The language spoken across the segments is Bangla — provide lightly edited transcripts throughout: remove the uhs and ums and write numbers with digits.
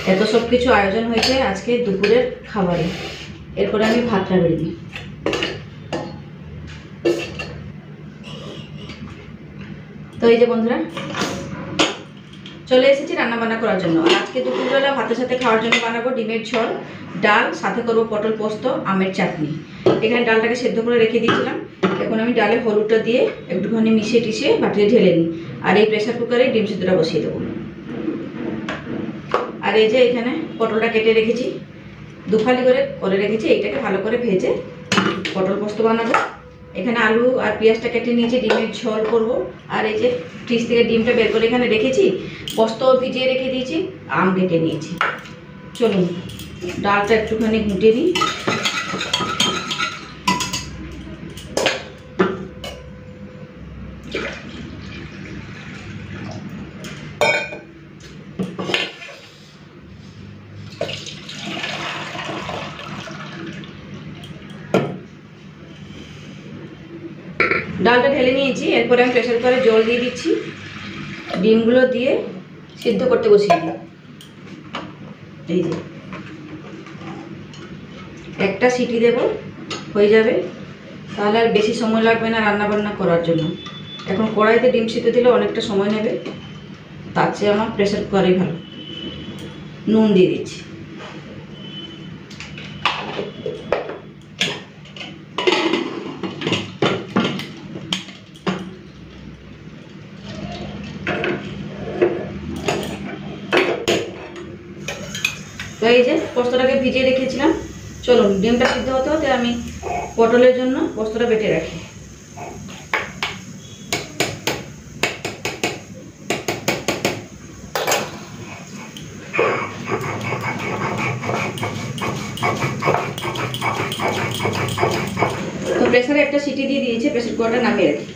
এত সব কিছু আয়োজন হয়েছে আজকে দুপুরের খাবারে। এরপরে আমি ভাতটা বেড়ে দিই। তো এই যে বন্ধুরা, চলে এসেছি রান্না বান্না করার জন্য। আর আজকে দুপুরবেলা ভাতের সাথে খাওয়ার জন্য বানাবো ডিমের ঝোল, ডাল, সাথে করবো পটল পোস্ত, আমের চাটনি। এখানে ডালটাকে সেদ্ধ করে রেখে দিয়েছিলাম। এখন আমি ডালে হলুদটা দিয়ে একটুখানি মিশিয়ে টিশিয়ে বাটিতে ঢেলে নিই। আর এই প্রেসার কুকারে ডিম সিদ্ধটা বসিয়ে দেবো। আর এই যে এখানে পটলটা কেটে রেখেছি, দুফালি করে রেখেছি। এইটাকে ভালো করে ভেজে পটল পোস্ত বানাবো। এখানে আলু আর পেঁয়াজটা কেটে নিয়েছি, ডিমের ঝোল করব। আর এই যে ফ্রিজ থেকে ডিমটা বের করে এখানে রেখেছি, পোস্ত ভিজিয়ে রেখে দিয়েছি, আম কেটে নিয়েছি। চলুন ডালটা একটুখানি ঘুটে নিই। ডালটা ঢেলে নিয়েছি। এরপরে আমি প্রেসার কুকারে জল দিয়ে দিচ্ছি, ডিমগুলো দিয়ে সিদ্ধ করতে বসিয়ে দিই। এই যে একটা সিটি দেব, হয়ে যাবে। তাহলে আর বেশি সময় লাগবে না রান্না বান্না করার জন্য। এখন কড়াইতে ডিম সিদ্ধ দিলে অনেকটা সময় নেবে, তার চেয়ে আমার প্রেসার কুকারেই ভালো। নুন দিয়ে দিচ্ছি। তো এই যে পোস্তটাকে ভিজিয়ে রেখেছিলাম। চলুন ডিমটা সিদ্ধ হতে হতে আমি পটলের জন্য পোস্তটা বেটে রাখি। তো প্রেসারে একটা সিটি দিয়ে দিয়েছে, প্রেসার কুকারটা নামিয়ে রাখি।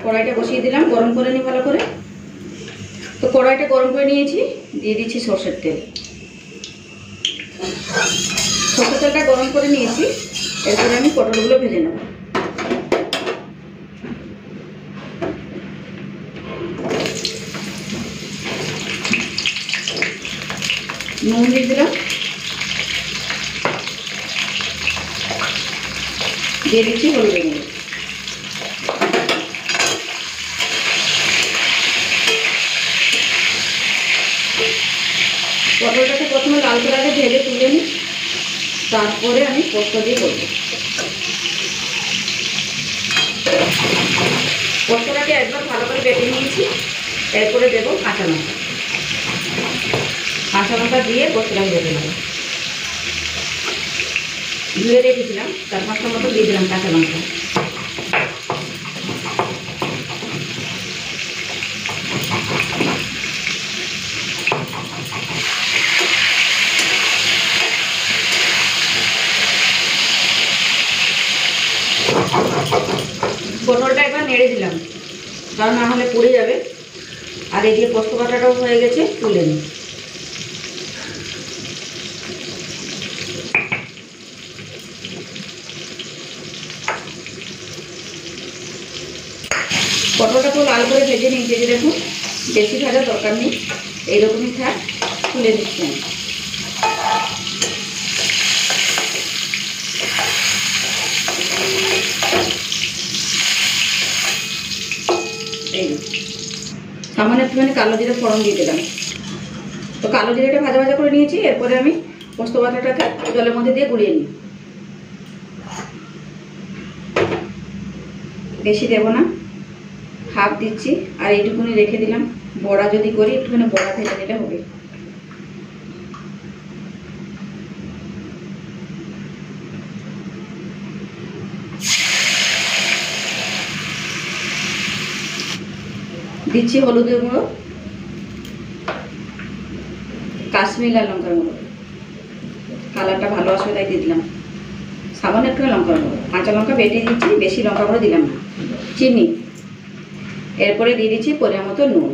কড়াইটা বসিয়ে দিলাম, গরম করে নিই ভালো করে। তো কড়াইটা গরম করে নিয়েছি, দিয়ে দিচ্ছি সরষের তেল। সরষের তেলটা গরম করে নিয়েছি। এরপরে আমি পটলগুলো ভেজে নেব। নুন দিয়ে দিলাম, দিয়ে দিচ্ছি হলুদ গুঁড়ো। পটলটাকে প্রথমে লাল করে আগে ভেজে তুলে নিই, তারপরে আমি পোস্ত দিয়ে করব। পোস্তটাকে একবার ভালো করে বেটে নিয়েছি। এরপরে দেবো কাঁচা লঙ্কা। কাঁচা লঙ্কা দিয়ে পোস্তটাকে বেটে নেব। ধুয়ে রেখেছিলাম, 4-5টা মতো দিয়ে দিলাম কাঁচা লঙ্কা। পটলটা একবার নেড়ে দিলাম, কারণ না হলে পুড়ে যাবে। আর এদিকে পোস্ত বাটাটাও হয়ে গেছে, তুলে নিই। পটলটা তো লাল করে ভেজে নিয়েছি, যে দেখুন বেশি ভাজার দরকার নেই, এইরকমই থাক। তুলে দিচ্ছি আমি। এই সামান্য একটুখানি কালো জিরে ফোড়ন দিয়ে দিলাম। তো কালো জিরেটা ভাজা ভাজা করে নিয়েছি। এরপরে আমি পোস্ত বাটাটাকে জলের মধ্যে দিয়ে গুলিয়ে নিই। বেশি দেবো না, হাফ দিচ্ছি। আর এইটুকুনি রেখে দিলাম, বড়া যদি করি একটুখানি বড়া ভেজে নিলে হবে। দিচ্ছি হলুদের গুঁড়ো, কাশ্মীরি লাল লঙ্কার গুঁড়ো, কালারটা ভালো আসবে তাই দিয়ে দিলাম। সামান্য একটু লঙ্কার গুঁড়ো, কাঁচা লঙ্কা বেটে দিচ্ছি, বেশি লঙ্কা গুঁড়ো দিলাম না। চিনি, এরপরে দিয়ে দিচ্ছি পরিমাণ মতো নুন।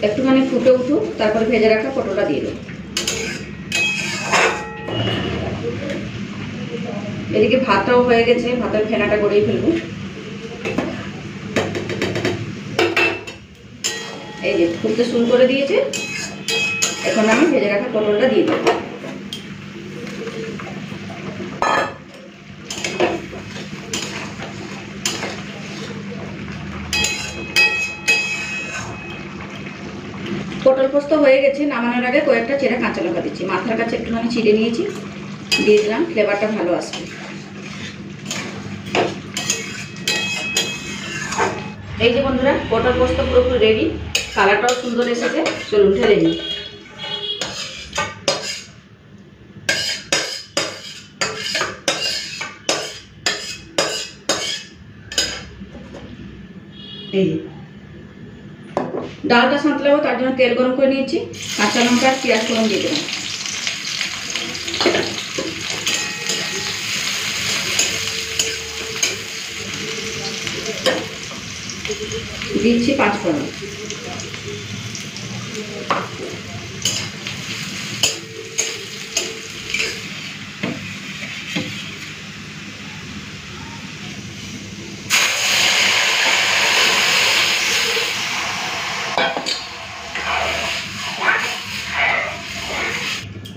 একটুখানি ফুটে উঠুক, তারপরে ভেজে রাখা পটলটা দিয়ে দেবো। এদিকে ভাতটাও হয়ে গেছে, ভাতের ফেনাটা করেই ফেলবো। এই যে ফুলতে শুরু করে দিয়েছে, এখন আমি ভেজে রাখা পটলটা দিয়ে দেবো। পটল পোস্ত হয়ে গেছে, নামানোর আগে কয়েকটা চেরা কাঁচা লঙ্কা দিচ্ছি। মাথার কাছে একটুখানি চিড়ে নিয়েছি, দিয়ে দিলাম, ফ্লেভারটা ভালো আসবে। এই যে বন্ধুরা, পটল পোস্ত পুরোপুরি রেডি, কালারটাও সুন্দর এসেছে। চলুন ঢেলে নিই। এই যে ডালটা সাঁতলাবো, তার জন্য তেল গরম করে নিয়েছি, কাঁচা লঙ্কা আর পেঁয়াজ ফোড়ন দিয়ে দেবো। দিচ্ছি 5 ফোড়ন।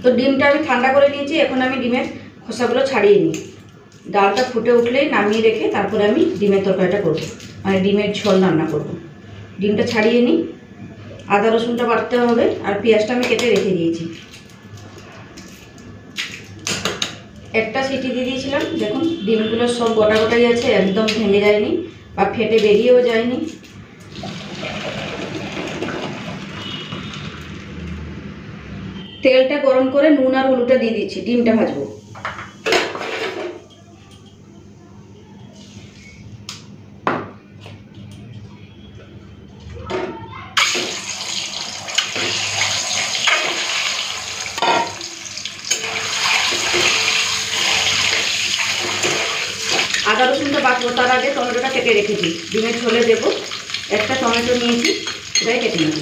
তো ডিমটা আমি ঠান্ডা করে নিয়েছি, এখন আমি ডিমের খোসাগুলো ছাড়িয়ে নিই। ডালটা ফুটে উঠলেই নামিয়ে রেখে তারপরে আমি ডিমের তরকারিটা করব, মানে ডিমের ঝোল রান্না করব। ডিমটা ছাড়িয়ে নিই, আদা রসুনটা বাটতে হবে, আর পেঁয়াজটা আমি কেটে রেখে দিয়েছি। একটা সিটি দিয়ে দিয়েছিলাম, দেখুন ডিমগুলো সব গোটা গোটাই আছে, একদম ভেঙে যায়নি বা ফেটে বেরিয়েও যায়নি। তেলটা গরম করে নুন আর হলুদটা দিয়ে দিচ্ছি, ডিমটা ভাজবো। আদা রসুনটা বাটবো, তার আগে টমেটোটা কেটে রেখেছি, ডিমের ঝোলে দেবো। একটা টমেটো নিয়েছি, সেটাই কেটে নেব।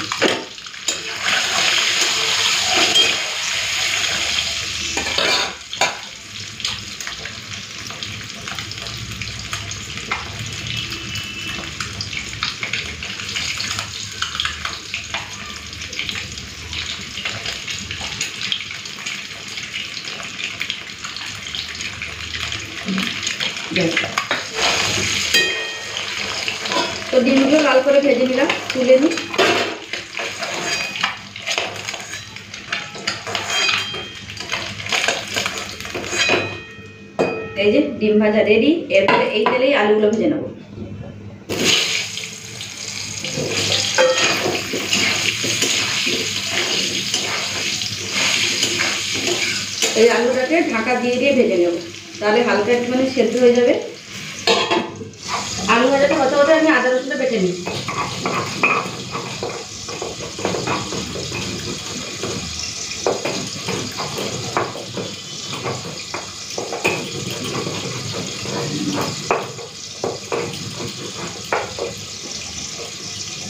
তো ডিমগুলো লাল করে ভেজে নিলাম, তুলে নিই। এই যে ডিম ভাজা রেডি। এরপরে এই তেলেই আলুগুলো ভেজে নেব। এই আলুটাকে ঢাকা দিয়ে দিয়ে ভেজে নেব, তাহলে হালকা একটুখানি সেদ্ধ হয়ে যাবে। আলু ভাজাটা হতে হতে আমি আদা রসুনটা বেটে নিই।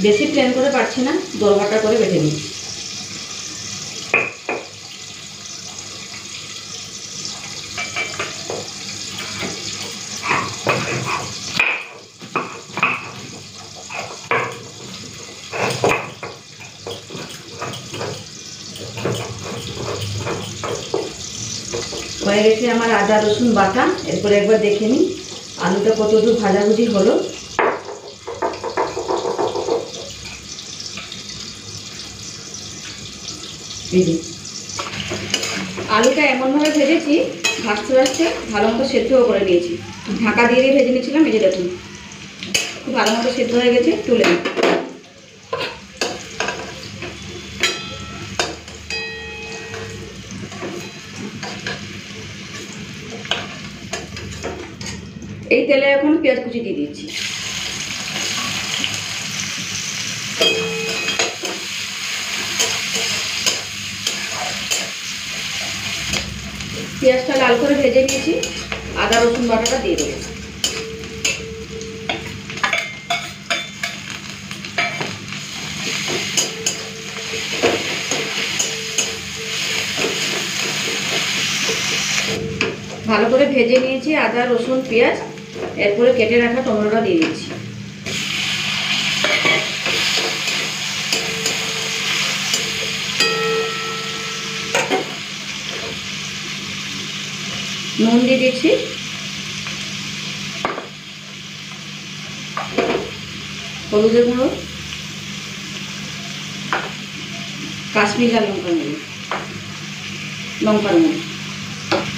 বেশি প্লেন করে পারছি না, দরবাটা করে বেটে নিই। হয়ে গেছে আমার আদা রসুন বাটা। এরপরে একবার দেখে নিই আলুটা কতদূর ভাজাভুজি হলো। আলুটা এমনভাবে ভেজেছি, ভাজতে ভাজতে ভালো মতো সেদ্ধও করে নিয়েছি। ঢাকা দিয়ে দিয়ে ভেজে নিয়েছিলাম, এই যে দেখুন খুব ভালো মতো সেদ্ধ হয়ে গেছে। তুলে নিই। এই তেলে এখন পেঁয়াজ কুচি দিয়ে দিচ্ছি। পেঁয়াজটা লাল করে ভেজে নিয়েছি, আদা রসুন বাটাটা দিয়ে দেবো। ভালো করে ভেজে নিয়েছি আদা রসুন পেঁয়াজ, এরপরে কেটে রাখা টমেটোটা দিয়ে দিচ্ছি। নুন দিয়ে দিচ্ছি, হলুদের গুঁড়ো, কাশ্মীরি লাল লঙ্কার গুঁড়ো, লঙ্কার গুঁড়ো,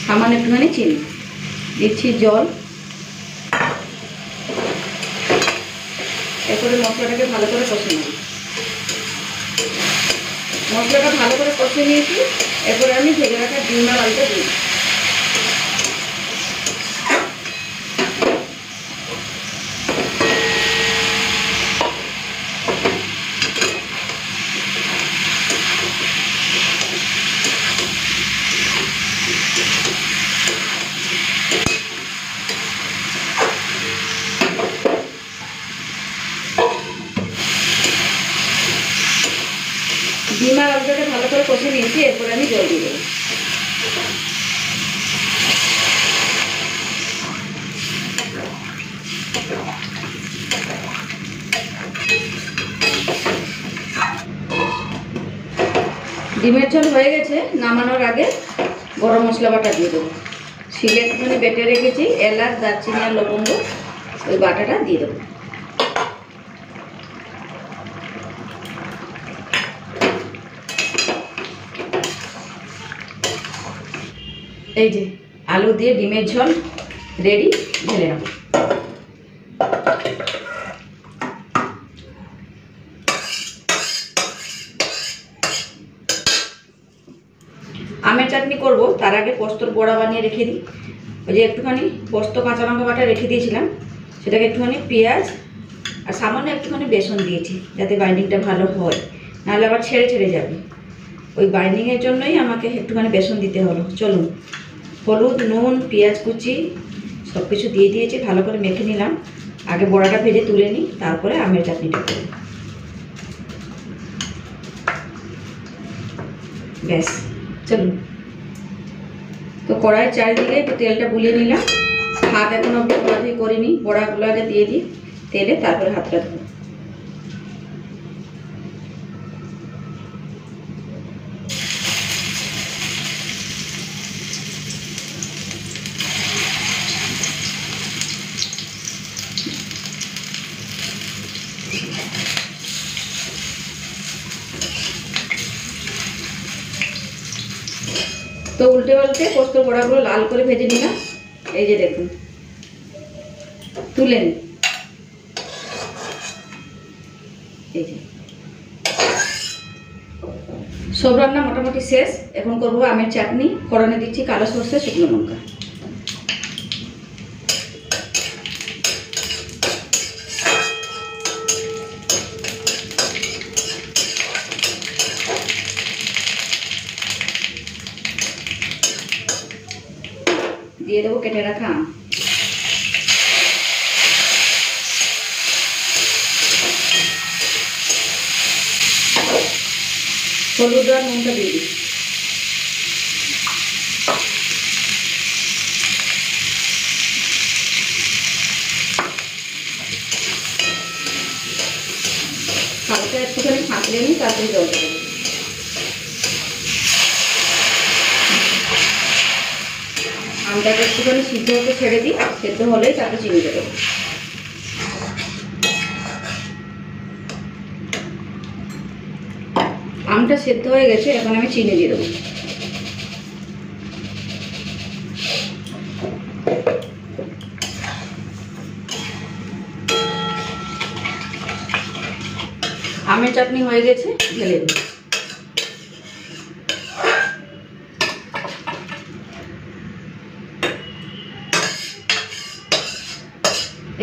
সামান্য একটুখানি চিনি দিচ্ছি, জল। এরপরে মশলাটাকে ভালো করে কষে নেব। মশলাটা ভালো করে কষে নিয়েছি, এরপরে আমি ভেজে রাখা ডিম আর আলুটা দিই। ডিম আর আলুটাকে ভালো করে কষে নিয়েছি, এরপরে আমি জল দিয়ে দেবো। ডিমের ঝোল হয়ে গেছে, নামানোর আগে গরম মশলা বাটা দিয়ে দেবো। শিলে একটুখানি বেটে রেখেছি, এলাচ দারচিনি আর লবঙ্গ, ওই বাটাটা দিয়ে দেবো। এই যে আলু দিয়ে ডিমের ঝোল রেডি, ঢেলে নেব। আমের চাটনি করব, তার আগে পোস্তর বড়া বানিয়ে রেখে দিই। ওই যে একটুখানি পোস্ত কাঁচা লঙ্কা বাটা রেখে দিয়েছিলাম, সেটাকে একটুখানি পেঁয়াজ আর সামান্য একটুখানি বেসন দিয়েছি, যাতে বাইন্ডিংটা ভালো হয়, নাহলে আবার ছেড়ে ছেড়ে যাবে। ওই বাইন্ডিংয়ের জন্যই আমাকে একটুখানি বেসন দিতে হলো। চলুন, হলুদ, নুন, পেঁয়াজ কুচি সব কিছু দিয়ে দিয়েছি, ভালো করে মেখে নিলাম। আগে বড়াটা ভেজে তুলে নিই, তারপরে আমের চাটনিটা করি। ব্যাস, চলুন। তো কড়াই চারিদিকে একটু তেলটা বুলিয়ে নিলাম। হাত এখন অব্দি ধোয়াধুয়ি করিনি, বড়াগুলো আগে দিয়ে দিই তেলে, তারপরে হাতটা ধুবো। তো উল্টে পাল্টে পোস্তর বড়াগুলো লাল করে ভেজে নিলাম। এই যে দেখুন, তুলে নিই। এই যে সব রান্না মোটামুটি শেষ। এখন করবো আমের চাটনি। ফোড়নে দিচ্ছি কালো সরষে, শুকনো লঙ্কা। দিয়ে দেবো কেটে রাখা আম। হলুদ আর নুনটা দিয়ে দিই। হালকা একটুখানি ফাঁকলে নিই, তারপরে জল দেবো। আমটাকে একটুখানি সিদ্ধ হতে ছেড়ে দিই, সেদ্ধ হলেই তারপরে চিনি দেবো। আমটা সেদ্ধ হয়ে গেছে, এখন আমি চিনি দিয়ে দেবো। আমের চাটনি হয়ে গেছে, ঢেলে দেবো।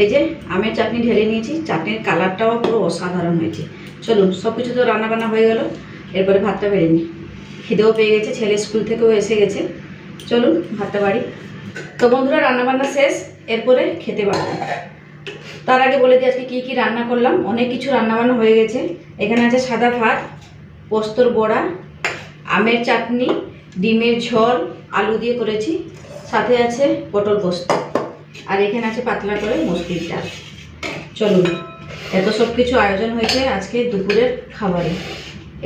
এই যে আমের চাটনি ঢেলে নিয়েছি, চাটনির কালারটাও পুরো অসাধারণ হয়েছে। চলুন, সব কিছু তো রান্নাবান্না হয়ে গেল, এরপরে ভাতটা বেড়ে নিই। খিদেও পেয়ে গেছে, ছেলে স্কুল থেকেও এসে গেছে। চলুন ভাতটা বাড়ি। তো বন্ধুরা, রান্নাবান্না শেষ, এরপরে খেতে বাড়বো। তার আগে বলে দিই আজকে কী কী রান্না করলাম। অনেক কিছু রান্নাবান্না হয়ে গেছে। এখানে আছে সাদা ভাত, পোস্তর বড়া, আমের চাটনি, ডিমের ঝোল, আলু দিয়ে করেছি, সাথে আছে পটল পোস্ত, আর এখানে আছে পাতলা করে মসুরির ডাল। চলুন, এত সব কিছু আয়োজন হয়েছে আজকে দুপুরের খাবারে।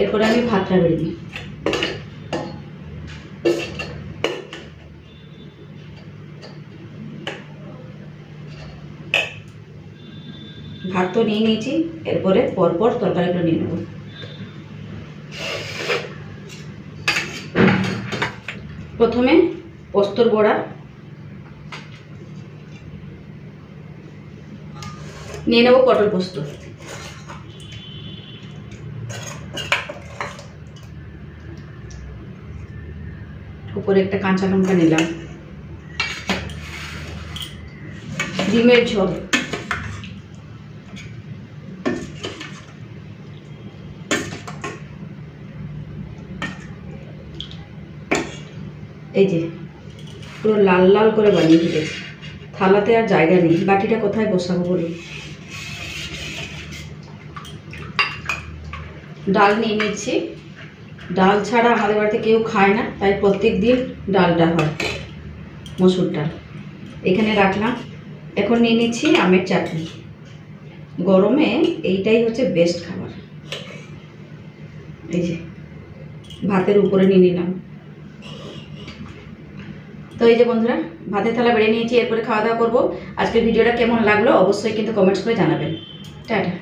এরপরে আমি ভাতটা বেড়ে দিই। ভাত তো নিয়ে নিয়েছি, এরপরে পরপর তরকারিগুলো নিয়ে নেব। প্রথমে পোস্তর বড়া নিয়ে নেব, পটল পোস্ত, উপরে একটা কাঁচা লঙ্কা নিলাম, ডিমের ঝোল, এই যে পুরো লাল লাল করে বানিয়ে দিয়েছি। থালাতে আর জায়গা নেই, বাটিটা কোথায় বসাবো বলুন। ডাল নিয়ে নিচ্ছি, ডাল ছাড়া আমাদের বাড়িতে কেউ খায় না, তাই প্রত্যেক দিন ডালটা হয়, মসুর ডাল। এখানে রাখলাম। এখন নিয়ে নিচ্ছি আমের চাটনি। গরমে এইটাই হচ্ছে বেস্ট খাবার। এই যে ভাতের উপরে নিয়ে নিলাম। তো এই যে বন্ধুরা, ভাতের থালা বেড়ে নিয়েছি, এরপরে খাওয়া দাওয়া করবো। আজকের ভিডিওটা কেমন লাগলো অবশ্যই কিন্তু কমেন্টস করে জানাবেন। টাটা।